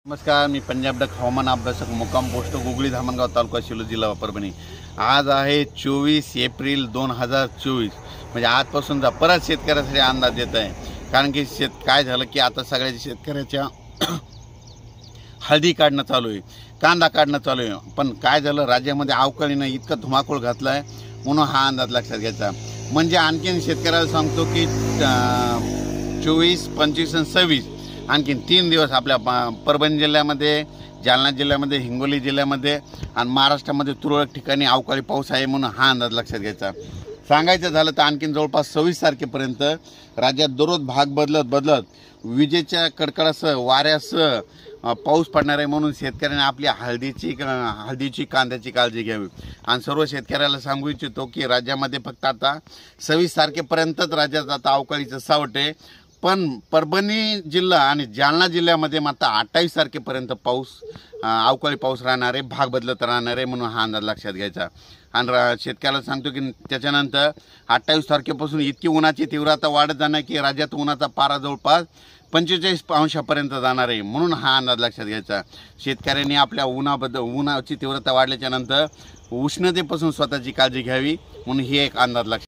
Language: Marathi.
नमस्कार, मी पंजाब डक हवामान अभ्यासक मुक्काम पोस्ट गुगळी धामणगाव तालुका शिलो जिल्हा परभणी। आज आहे 24 एप्रिल 2024। म्हणजे आजपासून परत शेतकऱ्यासाठी अंदाज येत आहे। कारण की काय झालं की आता सगळ्या शेतकऱ्याच्या हळदी काढणं चालू आहे, कांदा काढणं चालू आहे। पण काय झालं, राज्यामध्ये अवकाळीनं इतका धुमाकूळ घातला आहे म्हणून हा अंदाज लक्षात घ्यायचा। म्हणजे आणखीन शेतकऱ्याला सांगतो की 24, 25 आणि 26 आणखीन 3 दिवस आपल्या परभणी जिल्ह्यामध्ये, जालना जिल्ह्यामध्ये, हिंगोली जिल्ह्यामध्ये आणि महाराष्ट्रामध्ये तुरळक ठिकाणी अवकाळी पाऊस आहे म्हणून हा अंदाज लक्षात घ्यायचा। सांगायचं झालं तर आणखीन जवळपास 26 तारखेपर्यंत राज्यात दररोज भाग बदलत विजेच्या कडकडासह वाऱ्यासह पाऊस पडणार आहे। म्हणून शेतकऱ्यांनी आपल्या हळदीची कांद्याची काळजी घ्यावी। आणि सर्व शेतकऱ्याला सांगू इच्छितो की राज्यामध्ये फक्त आता 26 तारखेपर्यंतच राज्यात आता अवकाळीचं सावट आहे। पण परभणी जिल्हा आणि जालना जिल्ह्यामध्ये मात्र 28 तारखेपर्यंत अवकाळी पाऊस राहणार आहे, भाग बदलत राहणार आहे म्हणून हा अंदाज लक्षात घ्यायचा। आणि शेतकऱ्याला सांगतो की त्याच्यानंतर 28 तारखेपासून इतकी उन्हाची तीव्रता वाढत जाणार की राज्यात उन्हाचा पारा जवळपास 45 अंशापर्यंत जाणार आहे म्हणून हा अंदाज लक्षात घ्यायचा। शेतकऱ्यांनी आपल्या उन्हाची तीव्रता वाढल्याच्या नंतर उष्णतेपासून स्वतःची काळजी घ्यावी म्हणून ही एक अंदाज लक्षात